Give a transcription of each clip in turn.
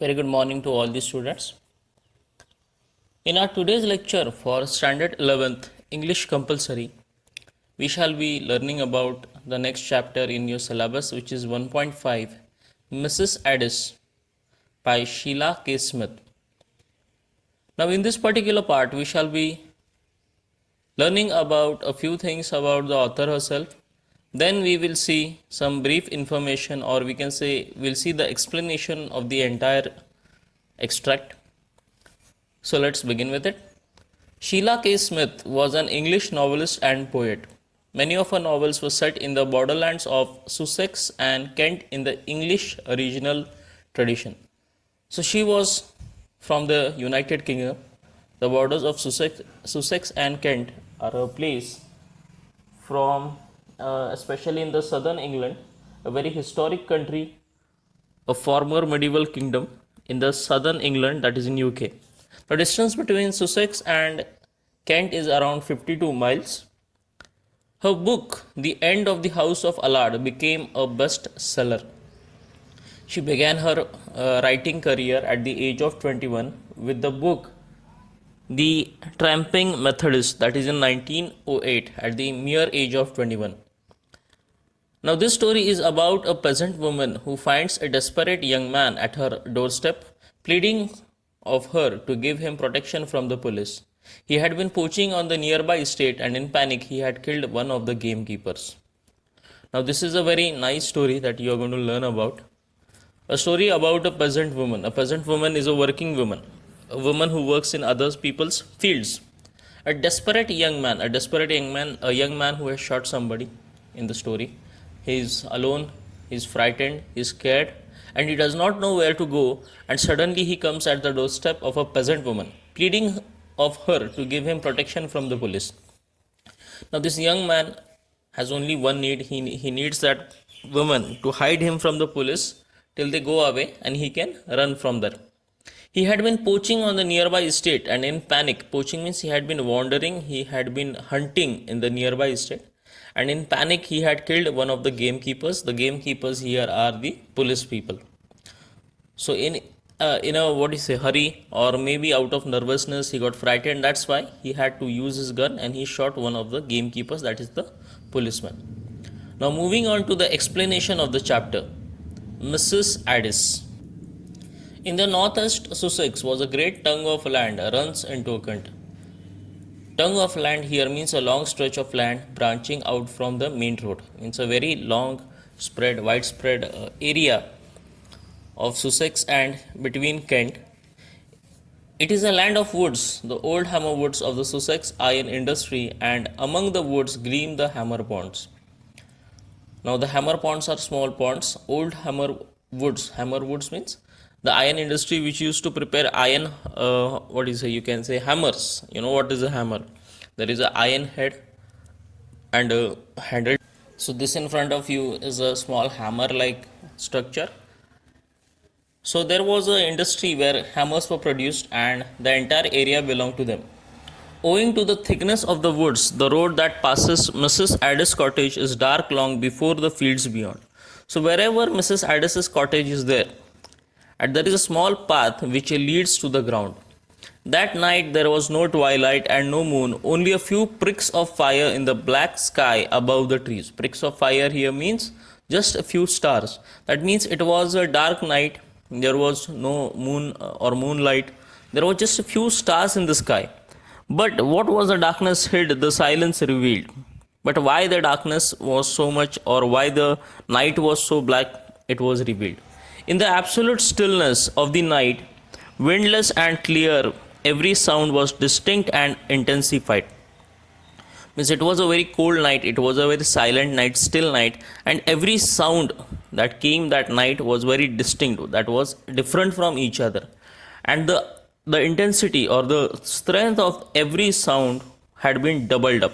Very good morning to all the students. In our today's lecture for Standard 11th English Compulsory, we shall be learning about the next chapter in your syllabus, which is 1.5 Mrs. Addis by Sheila K. Smith. Now, in this particular part, we shall be learning about a few things about the author herself. Then we will see some brief information, or we can say we'll see the explanation of the entire extract. So let's begin with it. Sheila K. Smith was an English novelist and poet. Many of her novels were set in the borderlands of Sussex and Kent in the English regional tradition. So she was from the United Kingdom. The borders of Sussex and Kent are a place from, especially in the southern England, a very historic country, a former medieval kingdom in the southern England, that is in UK. The distance between Sussex and Kent is around 52 miles. Her book, The End of the House of Allard, became a bestseller. She began her writing career at the age of 21 with the book The Tramping Methodist, that is in 1908, at the mere age of 21. Now, this story is about a peasant woman who finds a desperate young man at her doorstep, pleading of her to give him protection from the police. He had been poaching on the nearby estate, and in panic he had killed one of the gamekeepers. Now, this is a very nice story that you are going to learn about. A story about a peasant woman. A peasant woman is a working woman, a woman who works in other people's fields. A young man who has shot somebody in the story. He is alone, he is frightened, he is scared, and he does not know where to go, and suddenly he comes at the doorstep of a peasant woman, pleading of her to give him protection from the police. Now, this young man has only one need. He needs that woman to hide him from the police till they go away and he can run from there. He had been poaching on the nearby estate, and in panic, poaching means he had been wandering, he had been hunting in the nearby estate, and in panic he had killed one of the gamekeepers. The gamekeepers here are the police people. So in a hurry, or maybe out of nervousness, he got frightened. That's why he had to use his gun and he shot one of the gamekeepers, that is the policeman. Now, moving on to the explanation of the chapter. Mrs. Addis. In the northeast Sussex was a great tongue of land runs into Kent. Tongue of land here means a long stretch of land branching out from the main road. It's a very widespread area of Sussex and between Kent. It is a land of woods, the old hammer woods of the Sussex iron industry, and among the woods gleam the hammer ponds. Now, the hammer ponds are small ponds. Old hammer woods means the iron industry which used to prepare iron, hammers. You know what is a hammer? There is an iron head and a handle. So this in front of you is a small hammer like structure. So there was an industry where hammers were produced, and the entire area belonged to them. Owing to the thickness of the woods, the road that passes Mrs. Addis' cottage is dark long before the fields beyond. So wherever Mrs. Addis's cottage is there is a small path which leads to the ground. That night there was no twilight and no moon, only a few pricks of fire in the black sky above the trees. Pricks of fire here means just a few stars. That means it was a dark night, there was no moon or moonlight, there were just a few stars in the sky. But what was the darkness hid, the silence revealed. But why the darkness was so much, or why the night was so black, it was revealed. In the absolute stillness of the night, windless and clear, every sound was distinct and intensified. Means it was a very cold night, it was a very silent night, still night, and every sound that came that night was very distinct, that was different from each other. And the intensity or the strength of every sound had been doubled up.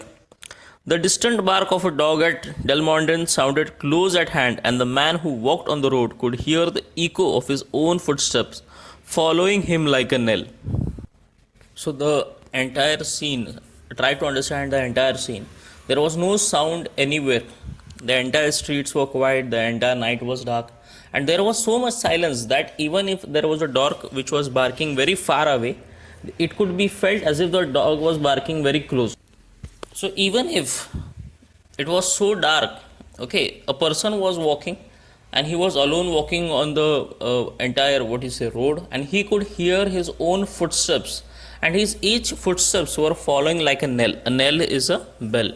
The distant bark of a dog at Delmondon sounded close at hand, and the man who walked on the road could hear the echo of his own footsteps following him like a knell. So the entire scene, try to understand the entire scene. There was no sound anywhere. The entire streets were quiet, the entire night was dark, And there was so much silence that even if there was a dog which was barking very far away, it could be felt as if the dog was barking very close. So even if it was so dark, okay, a person was walking and he was alone walking on the entire road, and he could hear his own footsteps, and his each footsteps were following like a knell. A knell is a bell,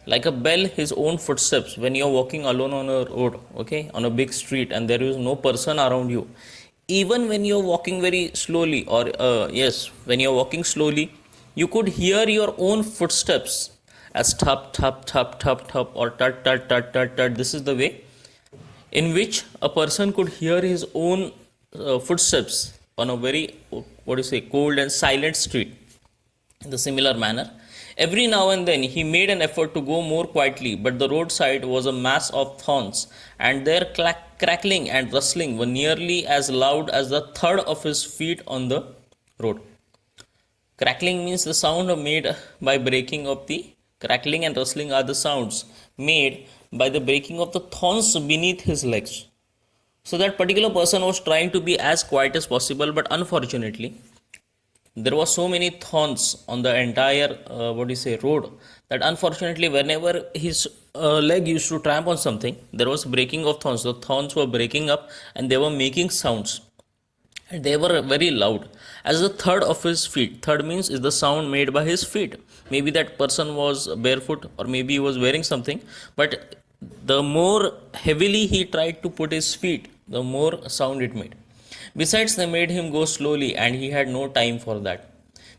like a bell, his own footsteps. When you're walking alone on a road, okay, on a big street, and there is no person around you, even when you're walking very slowly, or when you're walking slowly, you could hear your own footsteps as thump thump thump thump thump, or tut tut tut tut tut. This is the way in which a person could hear his own footsteps on a very cold and silent street. In the similar manner, every now and then he made an effort to go more quietly, but the roadside was a mass of thorns, and their crackling and rustling were nearly as loud as the thud of his feet on the road. Crackling means the sound made by breaking of the crackling, and rustling are the sounds made by the breaking of the thorns beneath his legs. So that particular person was trying to be as quiet as possible, but unfortunately there was so many thorns on the entire road, that unfortunately whenever his leg used to tramp on something, there was breaking of thorns. The thorns were breaking up and they were making sounds, and they were very loud as the thud of his feet. Thud means is the sound made by his feet. Maybe that person was barefoot, or maybe he was wearing something, but the more heavily he tried to put his feet, the more sound it made. Besides, they made him go slowly, and he had no time for that.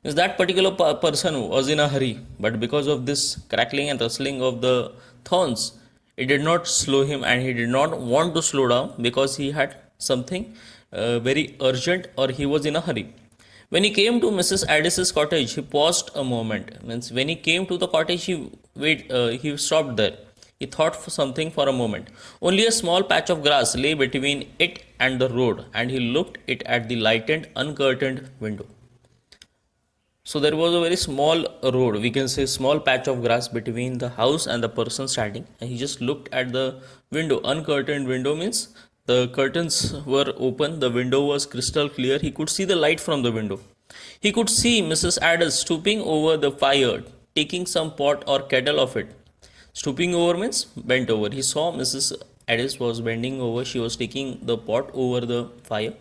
Because that particular person was in a hurry, but because of this crackling and rustling of the thorns, it did not slow him, and he did not want to slow down because he had something very urgent, or he was in a hurry. When he came to Mrs. Addis's cottage, he paused a moment. Means when he came to the cottage, he stopped there. He thought for something for a moment. Only a small patch of grass lay between it and the road, and he looked it at the lighted, uncurtained window. So there was a very small road, we can say small patch of grass between the house and the person standing, and he just looked at the window. Uncurtained window means the curtains were open, the window was crystal clear, he could see the light from the window. He could see Mrs. Addis stooping over the fire, taking some pot or kettle of it. Stooping over means bent over. He saw Mrs. Addis was bending over, she was taking the pot over the fire.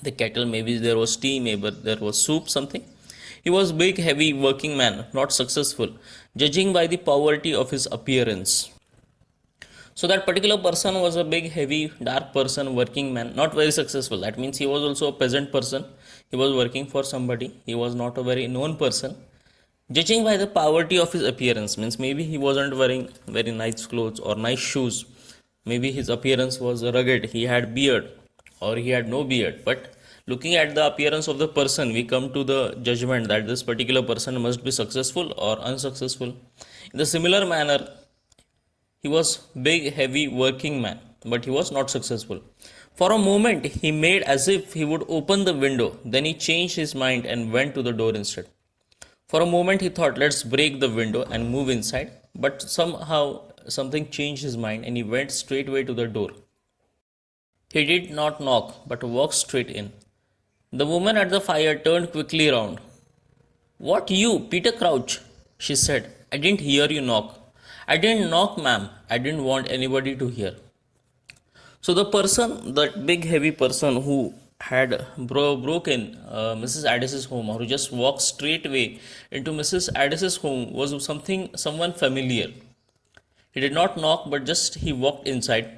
The kettle, maybe there was tea, maybe there was soup, something. He was big, heavy, working man, not successful, judging by the poverty of his appearance. So that particular person was a big, heavy, dark person, working man, not very successful. That means he was also a peasant person. He was working for somebody. He was not a very known person. Judging by the poverty of his appearance means maybe he wasn't wearing very nice clothes or nice shoes. Maybe his appearance was rugged. He had beard or he had no beard. But looking at the appearance of the person, we come to the judgment that this particular person must be successful or unsuccessful. In the similar manner, he was big, heavy, working man, but he was not successful. For a moment, he made as if he would open the window. Then he changed his mind and went to the door instead. For a moment, he thought, let's break the window and move inside. But somehow, something changed his mind, and he went straightway to the door. He did not knock, but walked straight in. The woman at the fire turned quickly round. What, you, Peter Crouch? She said. I didn't hear you knock. I didn't knock, ma'am. I didn't want anybody to hear. So the person, that big heavy person who had broken Mrs. Addis's home, or who just walked straightway into Mrs. Addis's home, was someone familiar. He did not knock, but just he walked inside.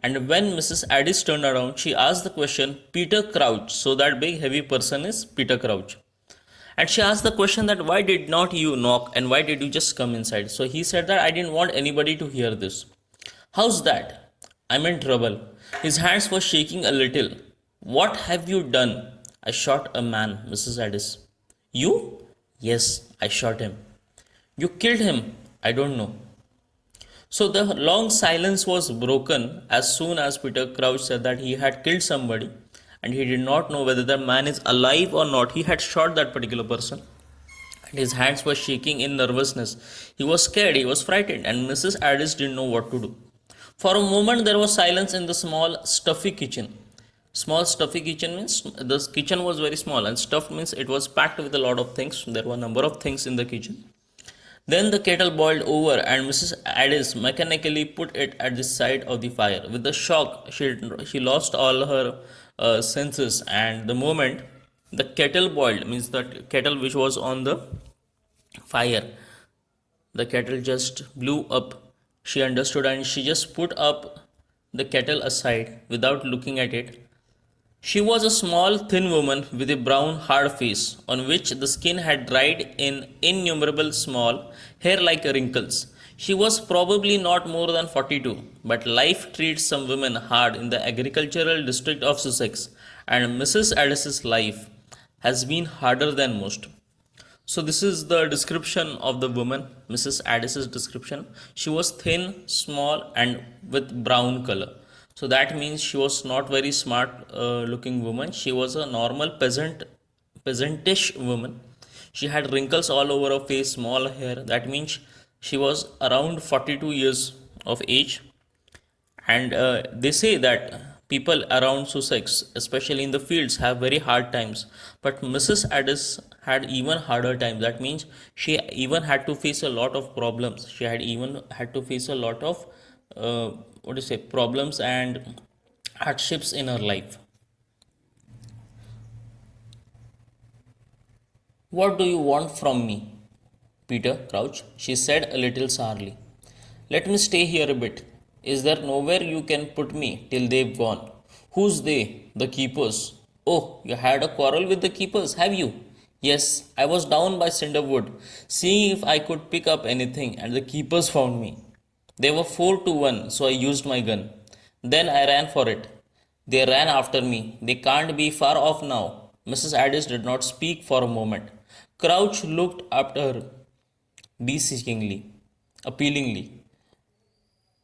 And when Mrs. Addis turned around, she asked the question, Peter Crouch. So that big heavy person is Peter Crouch. And she asked the question that why did not you knock and why did you just come inside? So he said that I didn't want anybody to hear this. How's that? I'm in trouble. His hands were shaking a little. What have you done? I shot a man, Mrs. Addis. You? Yes, I shot him. You killed him? I don't know. So the long silence was broken as soon as Peter Crouch said that he had killed somebody, and he did not know whether the man is alive or not. He had shot that particular person, and his hands were shaking in nervousness. He was scared, he was frightened, and Mrs. Addis didn't know what to do. For a moment, there was silence in the small, stuffy kitchen. Small, stuffy kitchen means the kitchen was very small, and stuffed means it was packed with a lot of things. There were a number of things in the kitchen. Then the kettle boiled over, and Mrs. Addis mechanically put it at the side of the fire. With a shock, she lost all her senses, and the moment the kettle boiled means that kettle which was on the fire, the kettle just blew up. She understood and she just put up the kettle aside without looking at it. She was a small, thin woman with a brown, hard face on which the skin had dried in innumerable small, hair like wrinkles. She was probably not more than 42, but life treats some women hard in the agricultural district of Sussex, and Mrs. Addis's life has been harder than most. So this is the description of the woman, Mrs. Addis's description. She was thin, small, and with brown color. So that means she was not very smart looking woman. She was a normal peasantish woman. She had wrinkles all over her face, small hair. That means she was around 42 years of age, and they say that people around Sussex, especially in the fields, have very hard times. But Mrs. Addis had even harder times. That means she even had to face a lot of problems. She had even had to face a lot of what do you say problems and hardships in her life. What do you want from me, Peter Crouch? She said a little sourly. Let me stay here a bit. Is there nowhere you can put me till they've gone? Who's they? The keepers. Oh, you had a quarrel with the keepers, have you? Yes, I was down by Cinderwood, seeing if I could pick up anything, and the keepers found me. They were 4 to 1, so I used my gun. Then I ran for it. They ran after me. They can't be far off now. Mrs. Addis did not speak for a moment. Crouch looked after her beseechingly, appealingly.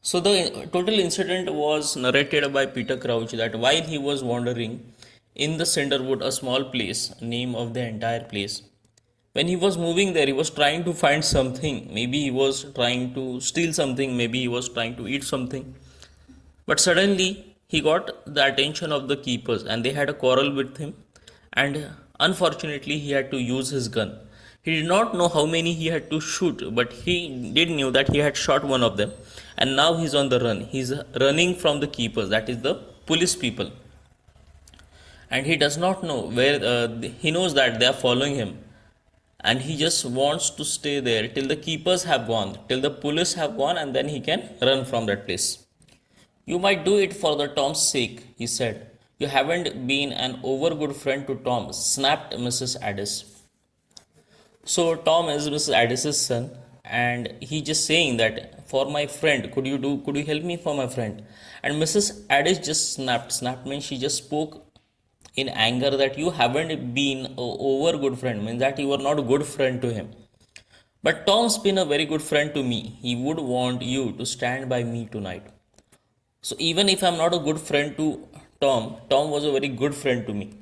So the total incident was narrated by Peter Crouch that while he was wandering in the Cinderwood, a small place, name of the entire place, when he was moving there, he was trying to find something. Maybe he was trying to steal something, maybe he was trying to eat something. But suddenly he got the attention of the keepers and they had a quarrel with him, and unfortunately he had to use his gun. He did not know how many he had to shoot, but he did knew that he had shot one of them, and now he's on the run. He's running from the keepers, that is the police people, and he does not know where. He knows that they are following him, and he just wants to stay there till the keepers have gone, till the police have gone, and then he can run from that place. You might do it for the Tom's sake, he said. You haven't been an over good friend to Tom, snapped Mrs. Addis. So Tom is Mrs. Addis's son, and he just saying that for my friend, could you help me for my friend? And Mrs. Addis just snapped. Snapped means she just spoke in anger that you haven't been a over good friend, means that you are not a good friend to him. But Tom's been a very good friend to me. He would want you to stand by me tonight. So even if I'm not a good friend to Tom, Tom was a very good friend to me.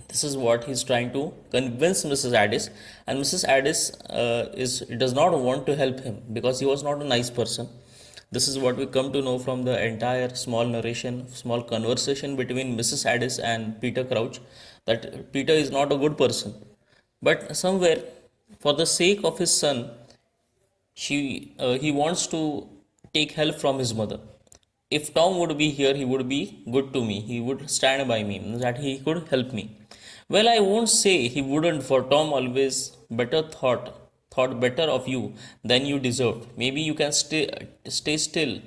This is what he's trying to convince Mrs. Addis, and Mrs. Addis does not want to help him because he was not a nice person. This is what we come to know from the entire small narration, small conversation between Mrs. Addis and Peter Crouch, that Peter is not a good person. But somewhere, for the sake of his son, he wants to take help from his mother. If Tom would be here, he would be good to me. He would stand by me, that he could help me. Well, I won't say he wouldn't, for Tom always thought better of you than you deserved. Maybe you can stay still.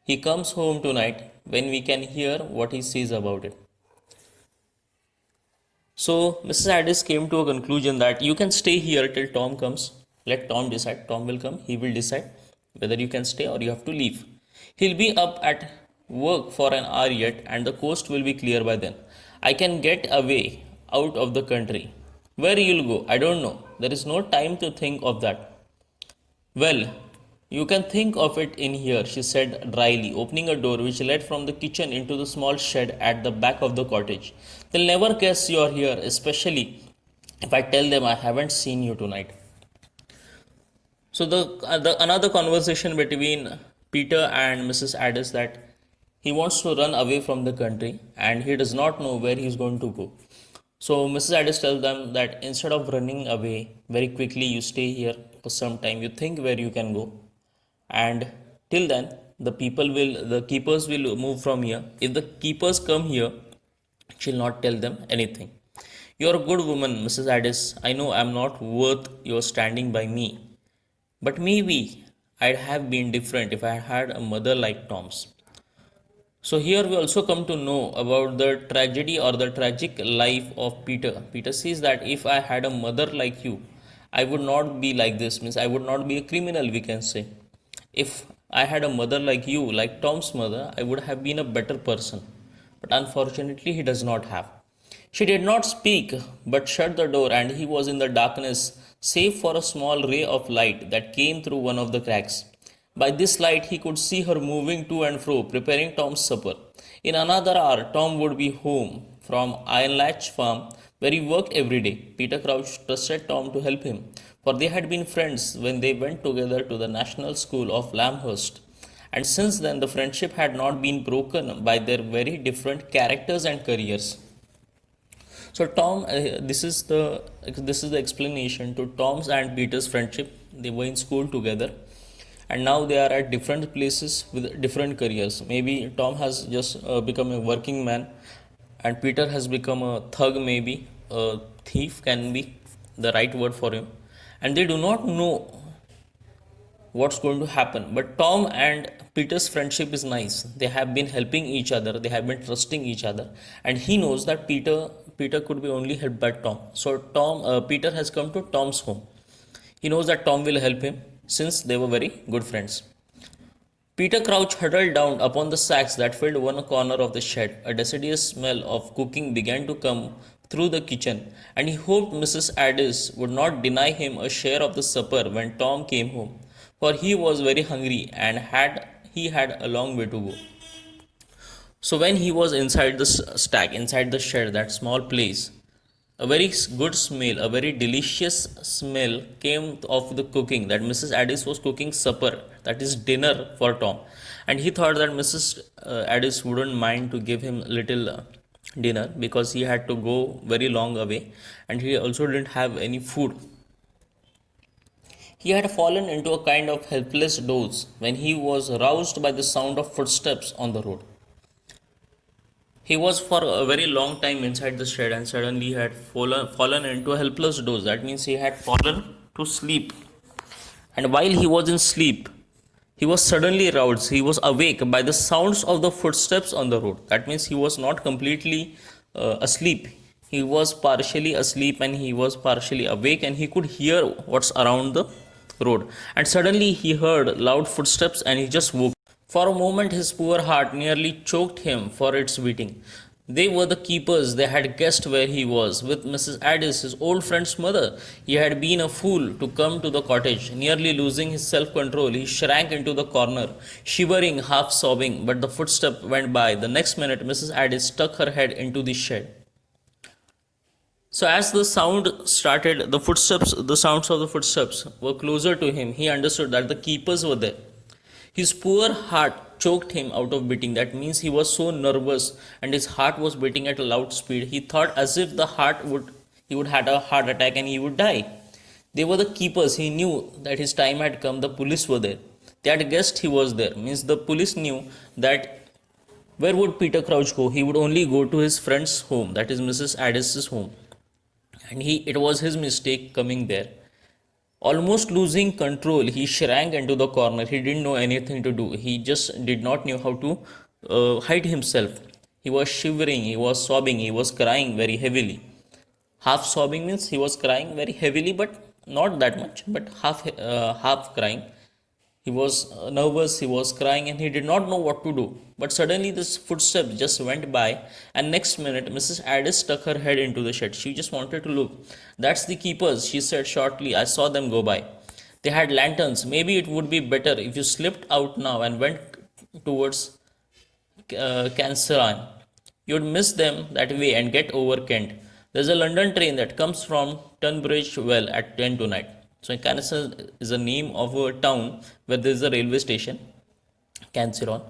He comes home tonight when we can hear what he says about it. So Mrs. Addis came to a conclusion that you can stay here till Tom comes. Let Tom decide. Tom will come. He will decide whether you can stay or you have to leave. He'll be up at work for an hour yet, and the coast will be clear by then. I can get away out of the country. Where you'll go, I don't know. There is no time to think of that. Well, you can think of it in here, she said dryly, opening a door which led from the kitchen into the small shed at the back of the cottage. They'll never guess you're here, especially if I tell them I haven't seen you tonight. So the another conversation between Peter and Mrs. Addis that he wants to run away from the country and he does not know where he's going to go. So Mrs. Addis tells them that instead of running away very quickly, you stay here for some time, you think where you can go, and till then the keepers will move from here. If the keepers come here, she'll not tell them anything. You're a good woman, Mrs. Addis. I know I'm not worth your standing by me, but maybe I'd have been different if I had a mother like Tom's. So here we also come to know about the tragedy or the tragic life of Peter. Peter says that if I had a mother like you, I would not be like this, means I would not be a criminal, we can say. If I had a mother like you, like Tom's mother, I would have been a better person. But unfortunately, he does not have. She did not speak, but shut the door, and he was in the darkness, save for a small ray of light that came through one of the cracks. By this light, he could see her moving to and fro, preparing Tom's supper. In another hour, Tom would be home from Iron Latch Farm, where he worked every day. Peter Crouch trusted Tom to help him, for they had been friends when they went together to the National School of Lambhurst. And since then, the friendship had not been broken by their very different characters and careers. So Tom, this is the explanation to Tom's and Peter's friendship. They were in school together, and now they are at different places with different careers. Maybe Tom has just become a working man, and Peter has become a thug. Maybe a thief can be the right word for him, and they do not know what's going to happen. But Tom and Peter's friendship is nice. They have been helping each other, they have been trusting each other, and he knows that Peter could be only helped by Tom. So Peter has come to Tom's home. He knows that Tom will help him since they were very good friends. Peter Crouch huddled down upon the sacks that filled one corner of the shed. A deciduous smell of cooking began to come through the kitchen, and he hoped Mrs. Addis would not deny him a share of the supper when Tom came home, for he was very hungry and he had a long way to go. So when he was inside the stack, inside the shed, that small place, a very good smell, a very delicious smell came of the cooking, that Mrs. Addis was cooking supper, that is dinner for Tom. And he thought that Mrs. Addis wouldn't mind to give him little dinner because he had to go very long away and he also didn't have any food. He had fallen into a kind of helpless doze when he was roused by the sound of footsteps on the road. He was for a very long time inside the shed and suddenly had fallen into a helpless doze. That means he had fallen to sleep. And while he was in sleep, he was suddenly roused. He was awake by the sounds of the footsteps on the road. That means he was not completely asleep. He was partially asleep and he was partially awake and he could hear what's around the road. And suddenly he heard loud footsteps and he just woke. For a moment, his poor heart nearly choked him for its beating. They were the keepers. They had guessed where he was, with Mrs. Addis, his old friend's mother. He had been a fool to come to the cottage. Nearly losing his self-control, he shrank into the corner, shivering, half sobbing, but the footstep went by. The next minute, Mrs. Addis stuck her head into the shed. So as the sound started, the sounds of the footsteps were closer to him. He understood that the keepers were there. His poor heart choked him out of beating. That means he was so nervous and his heart was beating at a loud speed. He thought as if he would had a heart attack and he would die. They were the keepers. He knew that his time had come. The police were there. They had guessed he was there. Means the police knew that where would Peter Crouch go? He would only go to his friend's home, that is Mrs. Addis's home. And it was his mistake coming there. Almost losing control, he shrank into the corner. He didn't know anything to do. He just did not know how to hide himself. He was shivering, he was sobbing, he was crying very heavily. Half sobbing means he was crying very heavily, but not that much, but half crying. He was nervous, he was crying, and he did not know what to do. But suddenly, this footstep just went by, and next minute, Mrs. Addis stuck her head into the shed. She just wanted to look. That's the keepers, she said shortly. I saw them go by. They had lanterns. Maybe it would be better if you slipped out now and went towards Canceran. You'd miss them that way and get over Kent. There's a London train that comes from Tunbridge Well at 10 tonight. So Canasser is a name of a town where there is a railway station. Canceron.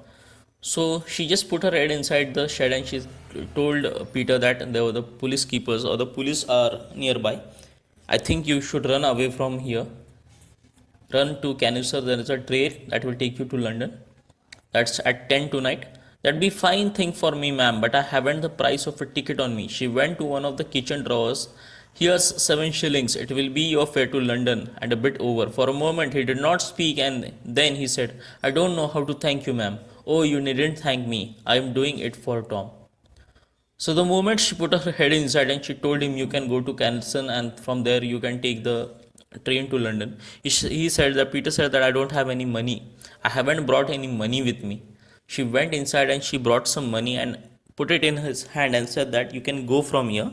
So she just put her head inside the shed and she told Peter that the police keepers or the police are nearby. I think you should run away from here. Run to Canister. There is a train that will take you to London. That's at 10 tonight. That'd be fine thing for me, ma'am, but I haven't the price of a ticket on me. She went to one of the kitchen drawers. Here's 7 shillings. It will be your fare to London and a bit over. For a moment he did not speak and then he said, I don't know how to thank you, ma'am. Oh, you needn't thank me. I am doing it for Tom. So the moment she put her head inside and she told him, you can go to Canson and from there you can take the train to London. He said that Peter said that I don't have any money. I haven't brought any money with me. She went inside and she brought some money and put it in his hand and said that you can go from here.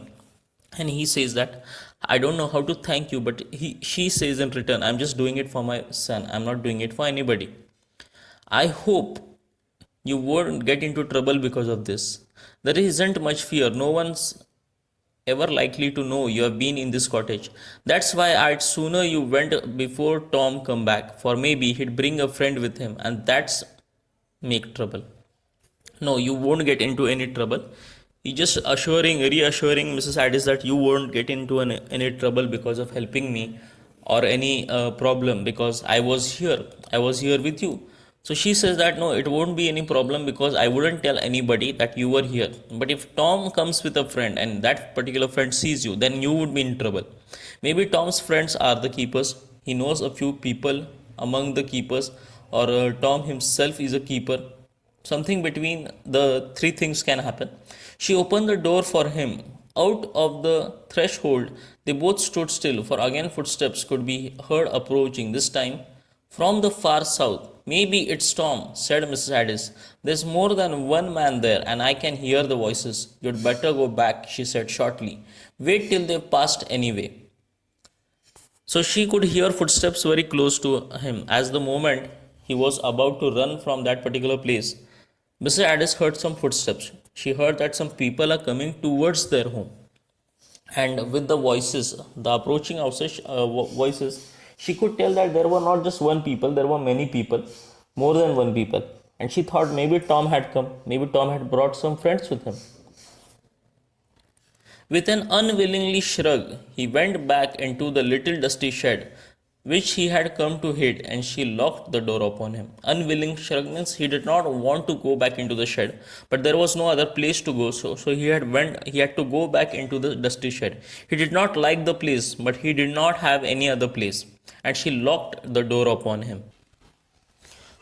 And he says that I don't know how to thank you, but she says in return, I'm just doing it for my son. I'm not doing it for anybody. I hope you won't get into trouble because of this. There isn't much fear. No one's ever likely to know you have been in this cottage. That's why I'd sooner you went before Tom come back, for maybe he'd bring a friend with him, and that's make trouble. No, you won't get into any trouble. He just reassuring Mrs. Addis that you won't get into any trouble because of helping me or any problem because I was here with you. So she says that no, it won't be any problem because I wouldn't tell anybody that you were here. But if Tom comes with a friend and that particular friend sees you, then you would be in trouble. Maybe Tom's friends are the keepers. He knows a few people among the keepers, or Tom himself is a keeper. Something between the three things can happen. She opened the door for him. Out of the threshold, they both stood still, for again footsteps could be heard approaching, this time from the far south. Maybe it's Tom, said Mrs. Addis. There's more than one man there, and I can hear the voices. You'd better go back, she said shortly. Wait till they've passed anyway. So she could hear footsteps very close to him. As the moment he was about to run from that particular place, Mrs. Addis heard some footsteps. She heard that some people are coming towards their home. And with the voices, the approaching voices, she could tell that there were not just one people, there were many people, more than one people. And she thought maybe Tom had come, maybe Tom had brought some friends with him. With an unwillingly shrug, he went back into the little dusty shed which he had come to hid, and she locked the door upon him. Unwilling shrug means he did not want to go back into the shed, but there was no other place to go, so he had to go back into the dusty shed. He did not like the place, but he did not have any other place, and she locked the door upon him.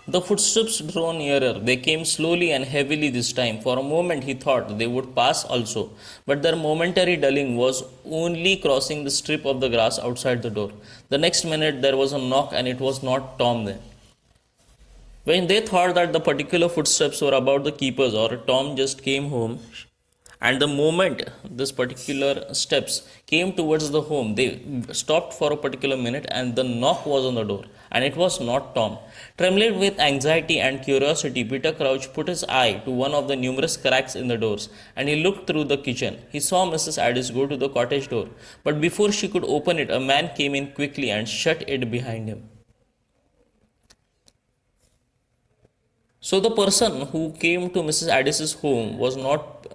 The footsteps drew nearer. They came slowly and heavily this time. For a moment he thought they would pass also, but their momentary dulling was only crossing the strip of the grass outside the door. The next minute there was a knock, and it was not Tom then. When they thought that the particular footsteps were about the keepers or Tom just came home, and the moment this particular steps came towards the home, they stopped for a particular minute, and the knock was on the door, and it was not Tom. Trembling with anxiety and curiosity, Peter Crouch put his eye to one of the numerous cracks in the doors, and he looked through the kitchen. He saw Mrs. Addis go to the cottage door, but before she could open it, a man came in quickly and shut it behind him. So the person who came to Mrs. Addis's home was not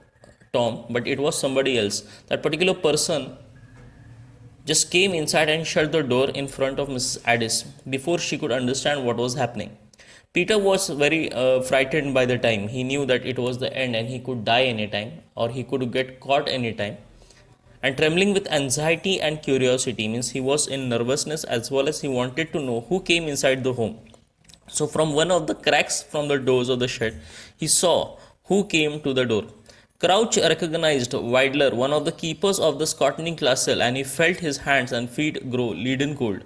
Tom, but it was somebody else. That particular person just came inside and shut the door in front of Mrs. Addis before she could understand what was happening. Peter was very frightened by the time. He knew that it was the end and he could die anytime, or he could get caught anytime. And trembling with anxiety and curiosity means he was in nervousness as well as he wanted to know who came inside the home. So from one of the cracks from the doors of the shed, he saw who came to the door. Crouch recognized Widler, one of the keepers of the Scotland Castle, and he felt his hands and feet grow leaden cold.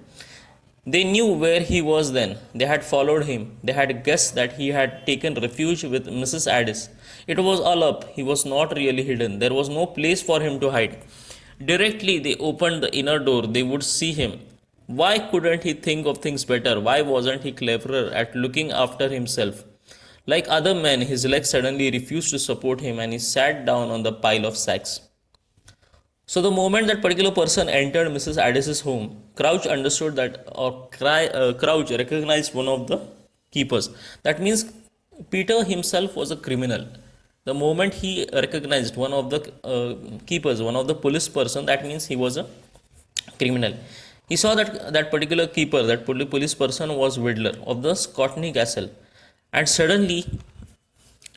They knew where he was then. They had followed him. They had guessed that he had taken refuge with Mrs. Addis. It was all up. He was not really hidden. There was no place for him to hide. Directly they opened the inner door, they would see him. Why couldn't he think of things better? Why wasn't he cleverer at looking after himself? Like other men, his legs suddenly refused to support him and he sat down on the pile of sacks. So the moment that particular person entered Mrs. Addis's home, Crouch understood that, Crouch recognized one of the keepers. That means Peter himself was a criminal. The moment he recognized one of the keepers, one of the police person, that means he was a criminal. He saw that that particular keeper, that police person was Whittler of the Scotney Castle, and suddenly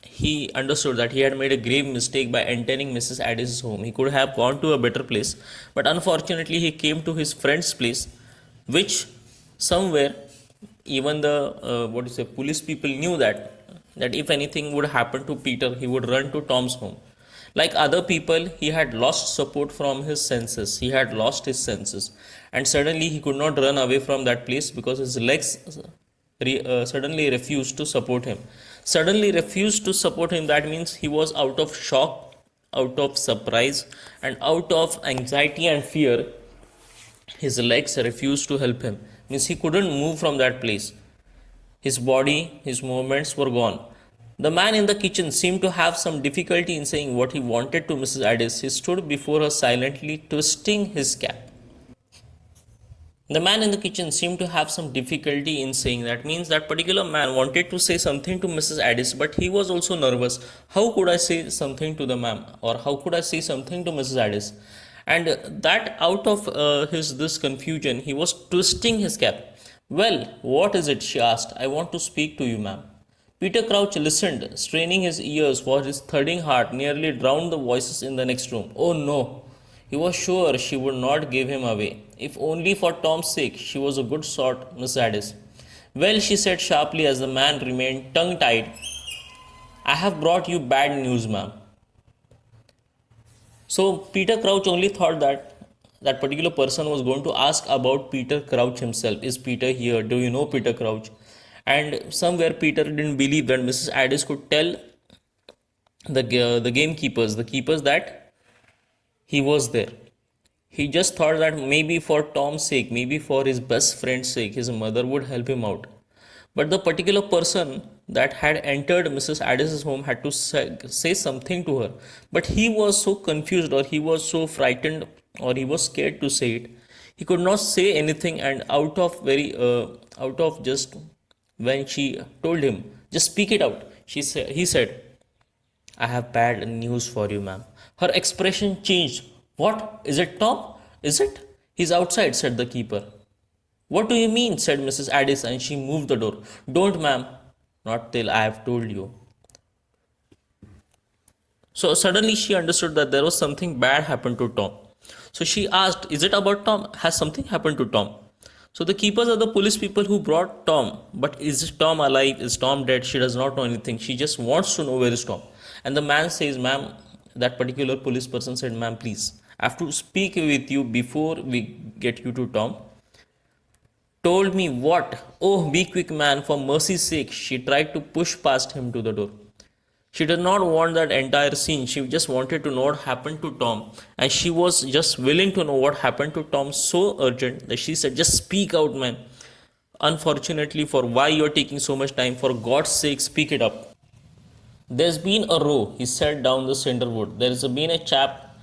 he understood that he had made a grave mistake by entering Mrs. Addis's home. He could have gone to a better place, but unfortunately, he came to his friend's place, which somewhere even the what you say police people knew that if anything would happen to Peter, he would run to Tom's home. Like other people, he had lost support from his senses. He had lost his senses, and suddenly he could not run away from that place because his legs suddenly refused to support him. Suddenly refused to support him, that means he was out of shock, out of surprise, and out of anxiety and fear. His legs refused to help him, means he couldn't move from that place. His body, his movements were gone. The man in the kitchen seemed to have some difficulty in saying what he wanted to Mrs. Addis. He stood before her silently, twisting his cap. The man in the kitchen seemed to have some difficulty in saying. That means that particular man wanted to say something to Mrs. Addis, but he was also nervous. How could I say something to the ma'am, or how could I say something to Mrs. Addis? And that out of his this confusion, he was twisting his cap. Well, what is it? She asked. I want to speak to you, ma'am. Peter Crouch listened, straining his ears, for his thudding heart nearly drowned the voices in the next room. Oh no! He was sure she would not give him away. If only for Tom's sake, she was a good sort, Miss Addis. Well, she said sharply as the man remained tongue tied, I have brought you bad news, ma'am. So Peter Crouch only thought that that particular person was going to ask about Peter Crouch himself. Is Peter here? Do you know Peter Crouch? And somewhere Peter didn't believe that Mrs. Addis could tell the gamekeepers, the keepers, that he was there. He just thought that maybe for Tom's sake, maybe for his best friend's sake, his mother would help him out. But the particular person that had entered Mrs. Addis's home had to say something to her. But he was so confused, or he was so frightened, or he was scared to say it. He could not say anything, and out of just when she told him, just speak it out. He said, I have bad news for you, ma'am. Her expression changed. What? Is it Tom? Is it? He's outside, said the keeper. What do you mean? Said Mrs. Addis, and she moved the door. Don't, ma'am. Not till I have told you. So suddenly she understood that there was something bad happened to Tom. So she asked, is it about Tom? Has something happened to Tom? So the keepers are the police people who brought Tom. But is Tom alive? Is Tom dead? She does not know anything. She just wants to know where is Tom. And the man says, ma'am, that particular police person said, ma'am, please, I have to speak with you before we get you to Tom. Told me what? Oh, be quick, man, for mercy's sake. She tried to push past him to the door. She did not want that entire scene. She just wanted to know what happened to Tom. And she was just willing to know what happened to Tom so urgent that she said, just speak out, man. Unfortunately, for why you're taking so much time, for God's sake, speak it up. There's been a row, he said down the cinder wood. There's been a chap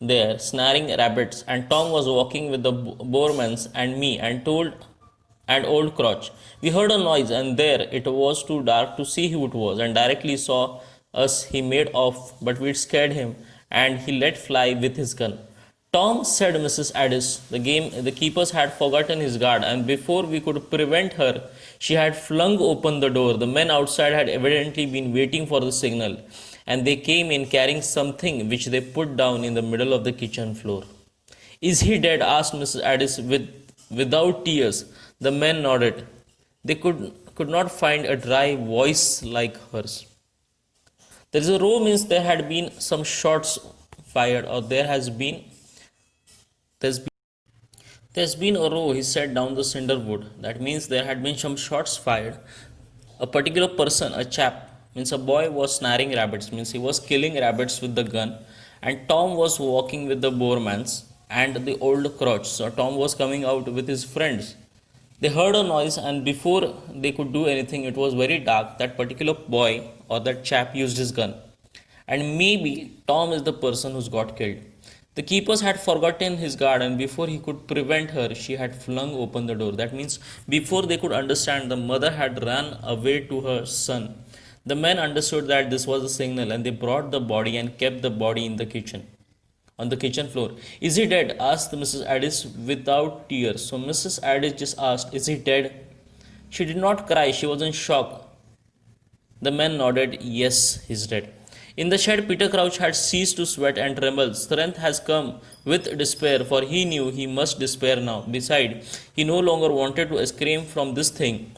there snaring rabbits, and Tom was walking with the Bormans and me and old Crotch. We heard a noise, and there it was too dark to see who it was, and directly saw us he made off, but we'd scared him, and he let fly with his gun. Tom, said Mrs. Addis, the keepers had forgotten his guard, and before we could prevent her, she had flung open the door. The men outside had evidently been waiting for the signal, and they came in carrying something which they put down in the middle of the kitchen floor. Is he dead? Asked Mrs. Addis without tears. The men nodded. They could not find a dry voice like hers. There is a row means there had been some shots fired, or there's been a row, he said down the cinder wood. That means there had been some shots fired. A particular person, a chap, means a boy, was snaring rabbits, means he was killing rabbits with the gun, and Tom was walking with the Bormans and the old Crotch. So Tom was coming out with his friends. They heard a noise, and before they could do anything, it was very dark. That particular boy or that chap used his gun, and maybe Tom is the person who's got killed. The keepers had forgotten his guard, and before he could prevent her, she had flung open the door. That means before they could understand, the mother had run away to her son. The men understood that this was a signal and they brought the body and kept the body in the kitchen. On the kitchen floor. Is he dead? Asked Mrs. Addis without tears. So Mrs. Addis just asked, is he dead? She did not cry, she was in shock. The man nodded, yes, he's dead. In the shed, Peter Crouch had ceased to sweat and tremble. Strength has come with despair, for he knew he must despair now. Besides, he no longer wanted to escape from this thing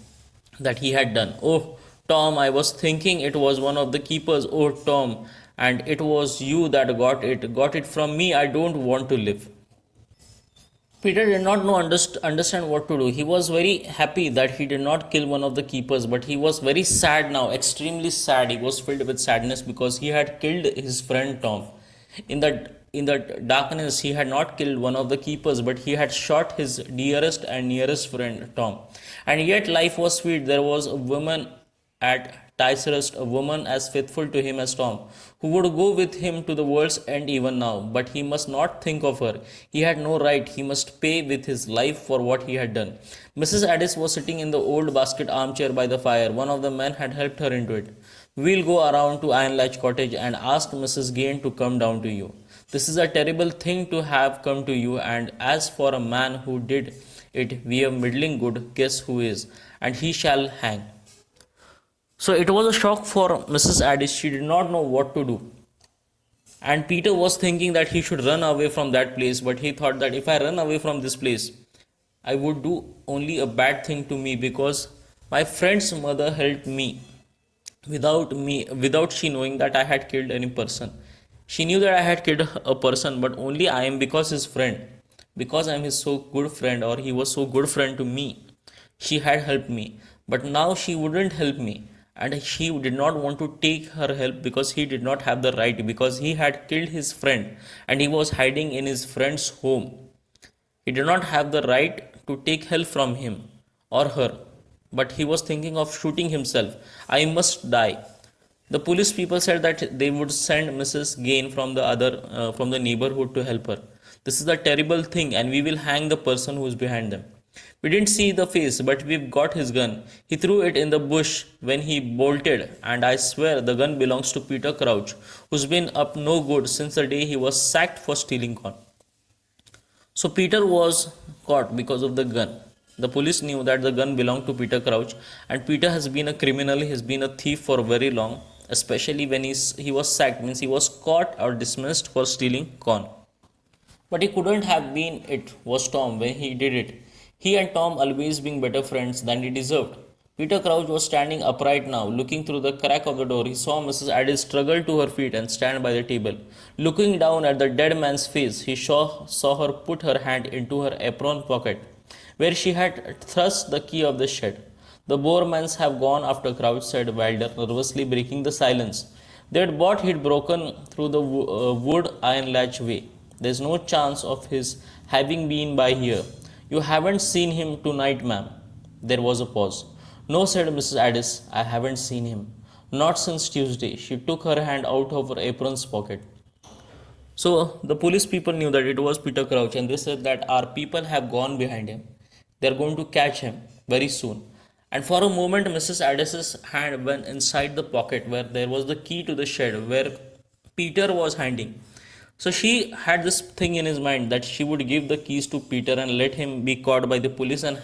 that he had done. Oh, Tom, I was thinking it was one of the keepers. Oh, Tom, and it was you that got it. Got it from me. I don't want to live. Peter did not know understand what to do. He was very happy that he did not kill one of the keepers, but he was very sad now, extremely sad. He was filled with sadness because he had killed his friend Tom. In the darkness, he had not killed one of the keepers, but he had shot his dearest and nearest friend Tom. And yet life was sweet. There was a woman at Ticehurst, a woman as faithful to him as Tom, who would go with him to the world's end even now. But he must not think of her. He had no right. He must pay with his life for what he had done. Mrs. Addis was sitting in the old basket armchair by the fire. One of the men had helped her into it. We'll go around to Iron Latch Cottage and ask Mrs. Gain to come down to you. This is a terrible thing to have come to you, and as for a man who did it, we are middling good. Guess who is? And he shall hang. So it was a shock for Mrs. Addis. She did not know what to do. And Peter was thinking that he should run away from that place, but he thought that if I run away from this place, I would do only a bad thing to me, because my friend's mother helped me without she knowing that I had killed any person. She knew that I had killed a person, but only I am because his friend, because I am his so good friend, or he was so good friend to me. She had helped me, but now she wouldn't help me, and she did not want to take her help because he did not have the right, because he had killed his friend and he was hiding in his friend's home. He did not have the right to take help from him or her, but he was thinking of shooting himself. I must die. The police people said that they would send Mrs. Gain from the neighborhood to help her. This is a terrible thing, and we will hang the person who is behind them. We didn't see the face, but we've got his gun. He threw it in the bush when he bolted, and I swear the gun belongs to Peter Crouch, who's been up no good since the day he was sacked for stealing corn. So Peter was caught because of the gun. The police knew that the gun belonged to Peter Crouch, and Peter has been a criminal, he has been a thief for very long, especially when he was sacked, means he was caught or dismissed for stealing corn. But he couldn't have been it was Tom when he did it. He and Tom always being better friends than he deserved. Peter Crouch was standing upright now, looking through the crack of the door. He saw Mrs. Addis struggle to her feet and stand by the table. Looking down at the dead man's face, he saw her put her hand into her apron pocket, where she had thrust the key of the shed. The Boermans have gone after Crouch, said Wilder, nervously breaking the silence. They had bought he'd broken through the wood iron latch way. There's no chance of his having been by here. You haven't seen him tonight, ma'am. There was a pause. No, said Mrs. Addis, I haven't seen him. Not since Tuesday. She took her hand out of her apron's pocket. So the police people knew that it was Peter Crouch, and they said that our people have gone behind him. They are going to catch him very soon. And for a moment, Mrs. Addis's hand went inside the pocket where there was the key to the shed where Peter was hiding. So she had this thing in his mind that she would give the keys to Peter and let him be caught by the police and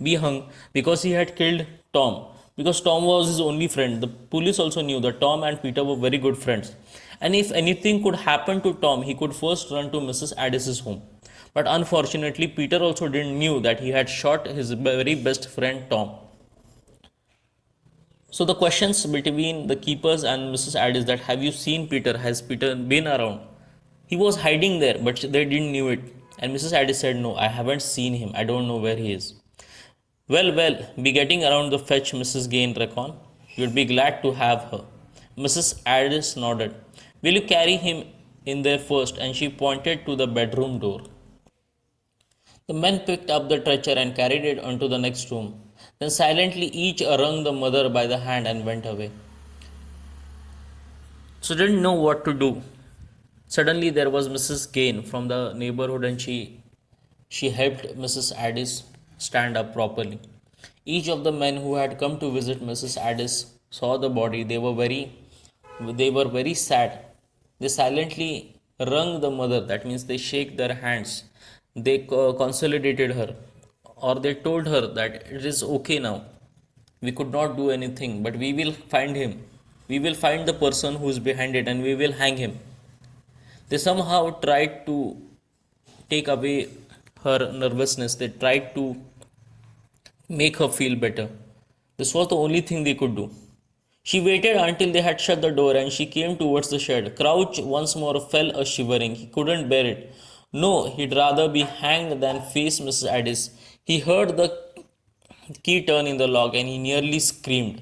be hung because he had killed Tom. Because Tom was his only friend. The police also knew that Tom and Peter were very good friends. And if anything could happen to Tom, he could first run to Mrs. Addis's home. But unfortunately, Peter also didn't knew that he had shot his very best friend Tom. So the questions between the keepers and Mrs. Addis that have you seen Peter? Has Peter been around? He was hiding there, but they didn't knew it. And Mrs. Addis said, no, I haven't seen him. I don't know where he is. Well, be getting around the fetch, Mrs. Gain reckoned. You'd be glad to have her. Mrs. Addis nodded. Will you carry him in there first? And she pointed to the bedroom door. The men picked up the stretcher and carried it onto the next room. Then silently each wrung the mother by the hand and went away. So didn't know what to do. Suddenly there was Mrs. Gain from the neighborhood, and she helped Mrs. Addis stand up properly. Each of the men who had come to visit Mrs. Addis saw the body, they were very sad. They silently wrung the mother, that means they shake their hands. They consolidated her, or they told her that it is okay now. We could not do anything, but we will find him. We will find the person who is behind it and we will hang him. They somehow tried to take away her nervousness, they tried to make her feel better. This was the only thing they could do. She waited until they had shut the door and she came towards the shed. Crouch once more fell a shivering. He couldn't bear it. No, he'd rather be hanged than face Mrs. Addis. He heard the key turn in the lock and he nearly screamed.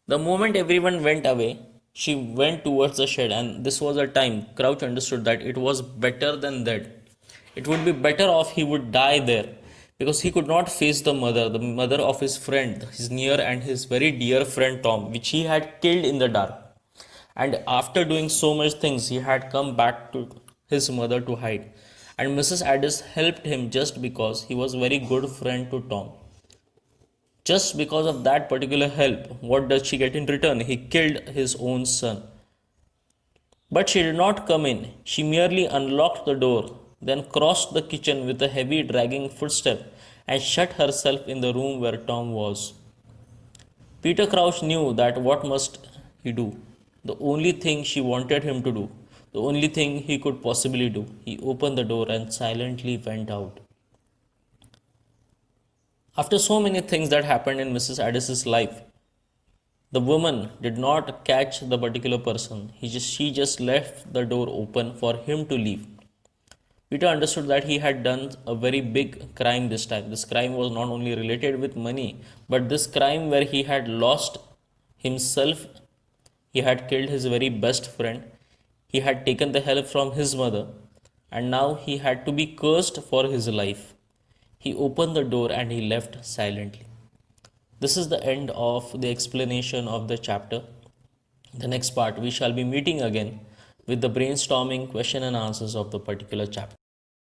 The moment everyone went away, she went towards the shed, and this was a time Crouch understood that it was better than dead. It would be better off he would die there because he could not face the mother of his friend, his near and his very dear friend Tom, which he had killed in the dark. And after doing so much things, he had come back to his mother to hide. And Mrs. Addis helped him just because he was a very good friend to Tom. Just because of that particular help, what does she get in return? He killed his own son. But she did not come in. She merely unlocked the door, then crossed the kitchen with a heavy dragging footstep and shut herself in the room where Tom was. Peter Crouch knew that what must he do? The only thing she wanted him to do, the only thing he could possibly do. He opened the door and silently went out. After so many things that happened in Mrs. Addis's life, the woman did not catch the particular person. She just left the door open for him to leave. Peter understood that he had done a very big crime this time. This crime was not only related with money, but this crime where he had lost himself, he had killed his very best friend, he had taken the help from his mother, and now he had to be cursed for his life. He opened the door and he left silently. This is the end of the explanation of the chapter. The next part, we shall be meeting again with the brainstorming question and answers of the particular chapter.